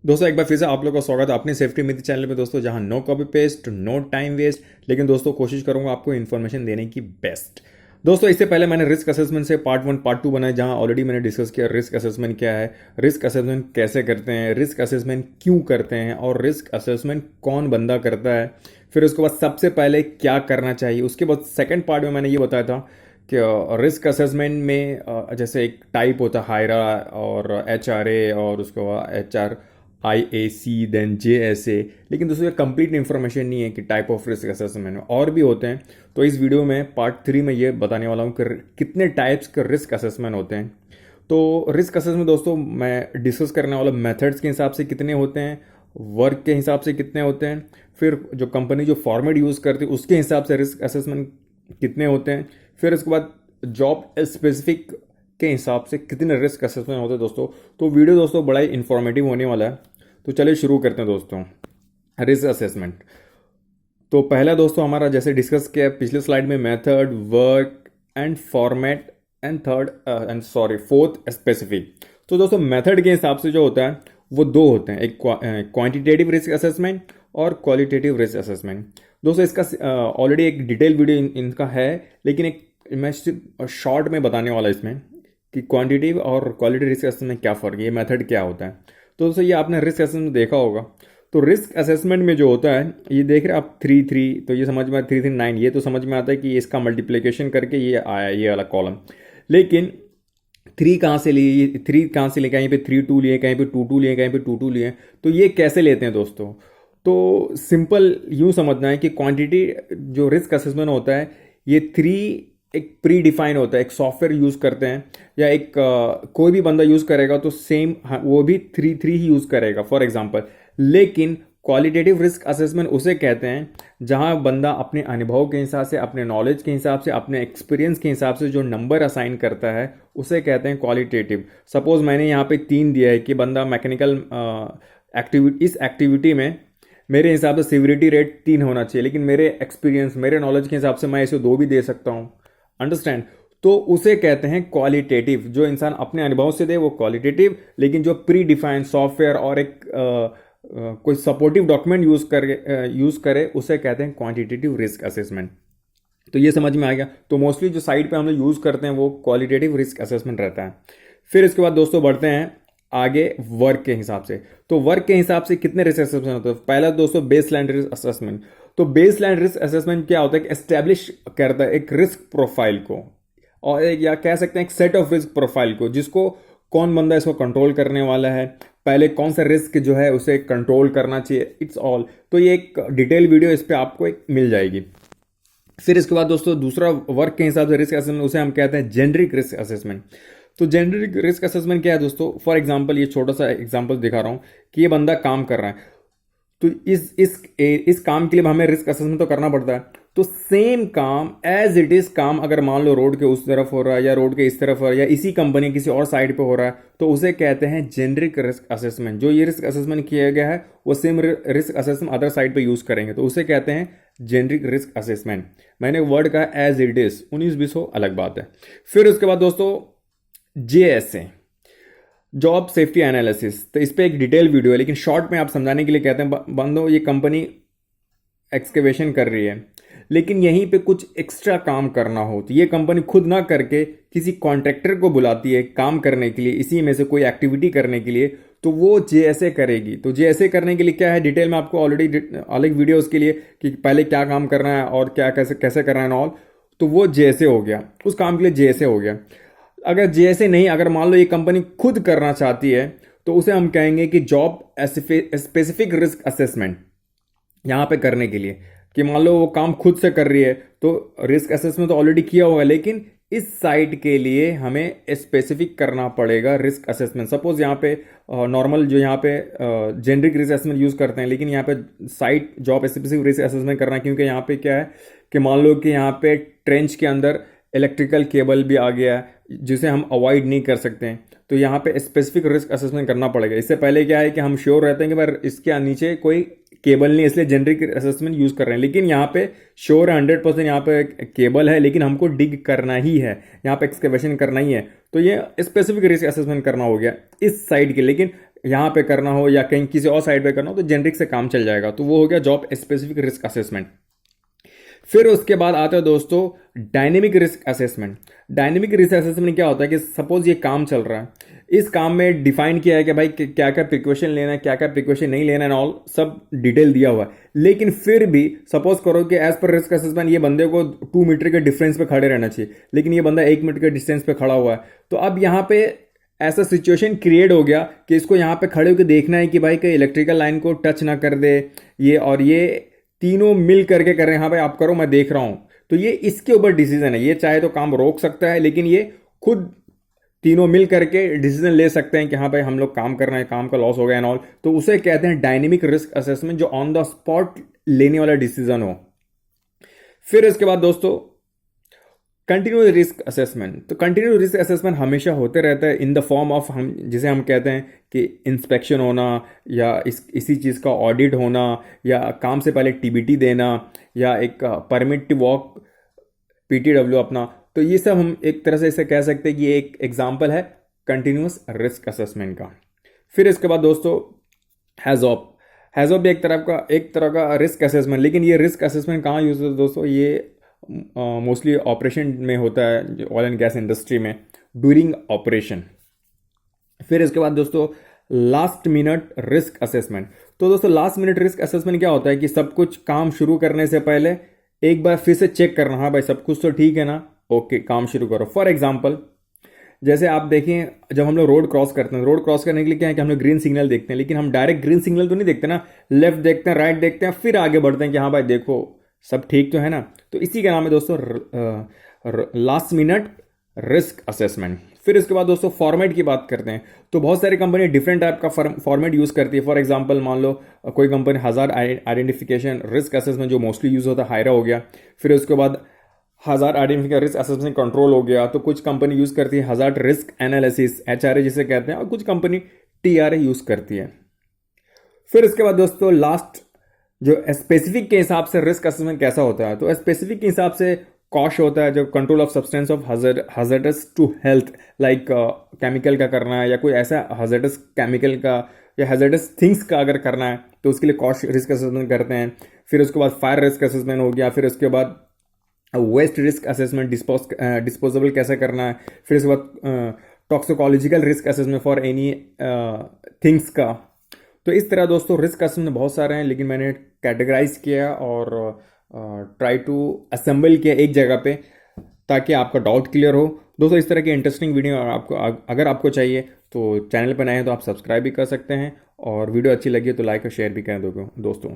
दोस्तों एक बार फिर से आप लोगों का स्वागत है अपनी सेफ्टी मित्र चैनल में दोस्तों, जहां no copy paste, no time waste, लेकिन दोस्तों कोशिश करूंगा आपको इन्फॉर्मेशन देने की बेस्ट। दोस्तों इससे पहले मैंने रिस्क असेसमेंट से पार्ट 1 पार्ट 2 बनाया, जहां ऑलरेडी मैंने डिस्कस किया रिस्क असेसमेंट क्या है, रिस्क असेसमेंट कैसे करते हैं, रिस्क असेसमेंट क्यों करते हैं और रिस्क असेसमेंट कौन बंदा करता है। फिर उसके बाद सबसे पहले क्या करना चाहिए। उसके बाद सेकेंड पार्ट में मैंने ये बताया था कि रिस्क असेसमेंट में जैसे एक टाइप होता है हायरा और HRA और उसके बाद HRIAC देन JSA। लेकिन दोस्तों ये कंप्लीट इन्फॉर्मेशन नहीं है कि टाइप ऑफ रिस्क असेसमेंट में और भी होते हैं। तो इस वीडियो में पार्ट 3 में ये बताने वाला हूँ कि कितने टाइप्स के रिस्क असेसमेंट होते हैं। तो रिस्क असेसमेंट दोस्तों मैं डिस्कस करने वाला मेथड्स के हिसाब से कितने होते हैं, वर्क के हिसाब से कितने होते हैं, फिर जो कंपनी जो फॉर्मेट यूज़ करती है उसके हिसाब से रिस्क असेसमेंट कितने होते हैं, फिर उसके बाद जॉब स्पेसिफिक के हिसाब से कितने रिस्क असेसमेंट होते हैं दोस्तों। तो वीडियो दोस्तों बड़ा ही इंफॉर्मेटिव होने वाला है। तो चलिए शुरू करते हैं दोस्तों रिस्क असेसमेंट। तो पहला दोस्तों हमारा जैसे डिस्कस किया पिछले स्लाइड में method, work and format and third and sorry fourth specific. तो दोस्तों मेथड के हिसाब से जो होता है वो दो होते हैं, एक क्वांटिटेटिव रिस्क असेसमेंट और क्वालिटेटिव रिस्क असेसमेंट। दोस्तों इसका ऑलरेडी एक डिटेल वीडियो इनका है, लेकिन एक मैं सिर्फ शॉर्ट में बताने वाला इसमें कि क्वांटिटेटिव और क्वालिटी रिस्क असेसमेंट में क्या फ़र्क है, ये मेथड क्या होता है। तो दोस्तों ये आपने रिस्क असेसमेंट देखा होगा। तो रिस्क असेसमेंट में जो होता है ये देख रहे हैं आप 3 3, तो ये समझ में आता है 3 3 9, ये तो समझ में आता है कि इसका मल्टीप्लिकेशन करके ये आया ये वाला कॉलम। लेकिन 3 कहाँ से लिए, 3 कहाँ से लिए, कहीं पे 3 2 लिए, कहीं पे 2 2 लिए, कहीं पे 2 2 लिए। तो ये कैसे लेते हैं दोस्तों। तो सिंपल यूँ समझना है कि क्वांटिटी जो रिस्क असेसमेंट होता है ये 3 एक प्री डिफाइन होता है, एक सॉफ्टवेयर यूज़ करते हैं या एक कोई भी बंदा यूज़ करेगा तो सेम वो भी 3 3 ही यूज़ करेगा फॉर एग्जांपल। लेकिन क्वालिटेटिव रिस्क असेसमेंट उसे कहते हैं जहां बंदा अपने अनुभव के हिसाब से, अपने नॉलेज के हिसाब से, अपने एक्सपीरियंस के हिसाब से जो नंबर असाइन करता है उसे कहते हैं क्वालिटेटिव। सपोज मैंने यहाँ पे 3 दिया है कि बंदा मैकेनिकल एक्टिविटी, इस एक्टिविटी में मेरे हिसाब से सिविरिटी रेट 3 होना चाहिए, लेकिन मेरे एक्सपीरियंस, मेरे नॉलेज के हिसाब से मैं इसे 2 भी दे सकता हूँ। अंडरस्टैंड। तो उसे कहते हैं क्वालिटेटिव। जो इंसान अपने अनुभव से दे वो क्वालिटेटिव, लेकिन जो प्री डिफाइंड सॉफ्टवेयर और एक कोई सपोर्टिव डॉक्यूमेंट यूज करे उसे कहते हैं क्वांटिटेटिव रिस्क असेसमेंट। तो ये समझ में आ गया। तो मोस्टली जो साइट पे हम लोग यूज करते हैं वो क्वालिटेटिव रिस्क असेसमेंट रहता है। फिर इसके बाद दोस्तों बढ़ते हैं आगे वर्क के हिसाब से। तो वर्क के हिसाब से कितने रिस्क असेसमेंट होते हैं। पहला दोस्तों बेस लाइन रिस्क असेसमेंट। तो बेस लाइन रिस्क असेसमेंट क्या होता है कि एस्टेब्लिश करता है एक रिस्क प्रोफाइल को, और एक या कह सकते हैं एक सेट ऑफ रिस्क प्रोफाइल को, जिसको कौन बंदा इसको कंट्रोल करने वाला है, पहले कौन सा रिस्क जो है उसे कंट्रोल करना चाहिए, इट्स ऑल। तो ये एक डिटेल वीडियो इस पर आपको एक मिल जाएगी। फिर इसके बाद दोस्तों दूसरा वर्क के हिसाब से रिस्क असेसमेंट उसे हम कहते हैं जेनरिक रिस्क असेसमेंट। तो जेनरिक रिस्क असेसमेंट क्या है दोस्तों। फॉर एग्जांपल ये छोटा सा एग्जांपल दिखा रहा हूं कि ये बंदा काम कर रहा है, तो इस काम के लिए हमें रिस्क असेसमेंट तो करना पड़ता है। तो सेम काम एज इट इज काम अगर मान लो रोड के उस तरफ हो रहा है या रोड के इस तरफ हो रहा है या इसी कंपनी किसी और साइड पे हो रहा है, तो उसे कहते हैं जेनरिक रिस्क असेसमेंट। जो ये रिस्क असेसमेंट किया गया है वो same risk assessment other side पे यूज करेंगे, तो उसे कहते हैं जेनरिक रिस्क असेसमेंट। मैंने वर्ड कहा एज इट इज, 19 20 हो अलग बात है। फिर उसके बाद दोस्तों JSA, जॉब सेफ्टी एनालिसिस। तो इस पे एक डिटेल वीडियो है, लेकिन शॉर्ट में आप समझाने के लिए कहते हैं बंदो ये कंपनी एक्सकेवेशन कर रही है, लेकिन यहीं पे कुछ एक्स्ट्रा काम करना हो तो ये कंपनी खुद ना करके किसी कॉन्ट्रैक्टर को बुलाती है काम करने के लिए, इसी में से कोई एक्टिविटी करने के लिए, तो वो JSA करेगी। तो JSA करने के लिए क्या है, डिटेल में आपको ऑलरेडी अलग वीडियो उसके लिए कि पहले क्या काम करना है और क्या कैसे कैसे करना है ऑल। तो वो JSA हो गया, उस काम के लिए JSA हो गया। अगर JSA नहीं, अगर मान लो ये कंपनी खुद करना चाहती है तो उसे हम कहेंगे कि जॉब स्पेसिफिक रिस्क असेसमेंट। यहाँ पे करने के लिए कि मान लो वो काम खुद से कर रही है तो रिस्क असेसमेंट तो ऑलरेडी किया होगा, लेकिन इस साइट के लिए हमें स्पेसिफिक करना पड़ेगा रिस्क असेसमेंट। सपोज यहाँ पे नॉर्मल जो यहाँ पे जेनरिक रिस्क असेसमेंट यूज करते हैं, लेकिन यहाँ पे site job specific risk assessment करना है, क्योंकि यहाँ पे क्या है कि मान लो कि यहाँ पे ट्रेंच के अंदर इलेक्ट्रिकल केबल भी आ गया है जिसे हम अवॉइड नहीं कर सकते हैं, तो यहाँ पे स्पेसिफिक रिस्क असेसमेंट करना पड़ेगा। इससे पहले क्या है कि हम श्योर रहते हैं कि भाई इसके नीचे कोई केबल नहीं, इसलिए जेनरिक असेसमेंट यूज कर रहे हैं। लेकिन यहाँ पे श्योर है 100% यहाँ पे केबल है, लेकिन हमको डिग करना ही है, यहाँ पे एक्सकेवेशन करना ही है, तो ये स्पेसिफिक रिस्क असेसमेंट करना हो गया इस साइड के। लेकिन यहाँ पे करना हो या कहीं किसी और साइड पे करना हो तो जेनरिक से काम चल जाएगा। तो वो हो गया जॉब स्पेसिफिक रिस्क असेसमेंट। फिर उसके बाद आता है दोस्तों dynamic risk assessment. Dynamic risk assessment क्या होता है कि सपोज ये काम चल रहा है, इस काम में डिफाइन किया है कि भाई क्या क्या प्रिकॉशन लेना है, क्या क्या प्रिकॉशन नहीं लेना है, ऑल सब डिटेल दिया हुआ है। लेकिन फिर भी सपोज करो कि एज पर रिस्क असेसमेंट ये बंदे को 2 मीटर के डिफरेंस पे खड़े रहना चाहिए, लेकिन ये बंदा 1 मीटर के डिस्टेंस पे खड़ा हुआ है। तो अब यहाँ पे ऐसा सिचुएशन क्रिएट हो गया कि इसको यहाँ पे खड़े होकर देखना है कि भाई कहीं इलेक्ट्रिकल लाइन को टच ना कर दे ये, और ये तीनों मिल करके कर रहे हैं, हाँ भाई आप करो मैं देख रहा हूं। तो ये इसके ऊपर डिसीजन है, ये चाहे तो काम रोक सकता है, लेकिन ये खुद तीनों मिल करके डिसीजन ले सकते हैं कि हाँ भाई हम लोग काम कर रहे हैं, काम का लॉस हो गया एंड ऑल। तो उसे कहते हैं डायनेमिक रिस्क असेसमेंट, जो ऑन द स्पॉट लेने वाला डिसीजन हो। फिर इसके बाद दोस्तों कंटिन्यूस रिस्क असेसमेंट। तो कंटिन्यूस रिस्क असेसमेंट हमेशा होते रहता है इन द फॉर्म ऑफ, हम जिसे हम कहते हैं कि इंस्पेक्शन होना, या इसी चीज़ का ऑडिट होना, या काम से पहले टीबीटी देना, या एक परमिट टू वॉक पीटीडब्ल्यू अपना। तो ये सब हम एक तरह से इसे कह सकते हैं कि ये एक एग्जाम्पल है कंटिन्यूस रिस्क असेसमेंट का। फिर इसके बाद दोस्तों हैज़ॉप। हैज़ॉप भी एक तरह का रिस्क असेसमेंट, लेकिन ये रिस्क असेसमेंट कहाँ यूज़ होता है दोस्तों, ये मोस्टली ऑपरेशन में होता है, ऑयल एंड गैस इंडस्ट्री में, ड्यूरिंग ऑपरेशन। फिर इसके बाद दोस्तों लास्ट मिनट रिस्क असेसमेंट। तो दोस्तों लास्ट मिनट रिस्क असेसमेंट क्या होता है कि सब कुछ काम शुरू करने से पहले एक बार फिर से चेक करना, हाँ भाई सब कुछ तो ठीक है ना, ओके काम शुरू करो। फॉर एग्जाम्पल जैसे आप देखें, जब हम लोग रोड क्रॉस करते हैं, रोड क्रॉस करने के लिए क्या है कि हम लोग ग्रीन सिग्नल देखते हैं, लेकिन हम डायरेक्ट ग्रीन सिग्नल तो नहीं देखते ना, लेफ्ट देखते हैं, राइट देखते हैं, फिर आगे बढ़ते हैं कि हाँ भाई देखो सब ठीक तो है ना। तो इसी का नाम है दोस्तों लास्ट मिनट रिस्क असेसमेंट। फिर इसके बाद दोस्तों फॉर्मेट की बात करते हैं। तो बहुत सारी कंपनी डिफरेंट टाइप का फॉर्मेट यूज़ करती है। फॉर एग्जांपल मान लो कोई कंपनी हज़ार आइडेंटिफिकेशन रिस्क असेसमेंट जो मोस्टली यूज़ होता है हायरा हो गया। फिर उसके बाद हज़ार आइडेंटिफिकेशन रिस्क असेसमेंट कंट्रोल हो गया। तो कुछ कंपनी यूज़ करती है हज़ार रिस्क एनालिसिस HRA जिसे कहते हैं, और कुछ कंपनी TRA यूज़ करती है। फिर इसके बाद दोस्तों लास्ट जो स्पेसिफिक के हिसाब से रिस्क असेसमेंट कैसा होता है, तो स्पेसिफिक के हिसाब से कॉश होता है, जो control of substance of hazardous to health, like chemical का करना है, या कोई ऐसा हजरडस केमिकल का या हजरडस थिंग्स का अगर करना है तो उसके लिए कॉश रिस्क असेसमेंट करते हैं। फिर उसके बाद फायर रिस्क असेसमेंट हो गया। फिर उसके बाद वेस्ट रिस्क असेसमेंट, डिस्पोजेबल कैसे करना है। फिर उसके बाद toxicological risk assessment for any things का। तो इस तरह दोस्तों रिस्क असेसमेंट बहुत सारे हैं, लेकिन मैंने कैटेगराइज किया और ट्राई टू असेंबल किया एक जगह पे, ताकि आपका डाउट क्लियर हो। दोस्तों इस तरह की इंटरेस्टिंग वीडियो अगर आपको चाहिए तो चैनल पर नए हैं तो आप सब्सक्राइब भी कर सकते हैं, और वीडियो अच्छी लगी तो लाइक और शेयर भी कर दोगे दोस्तों।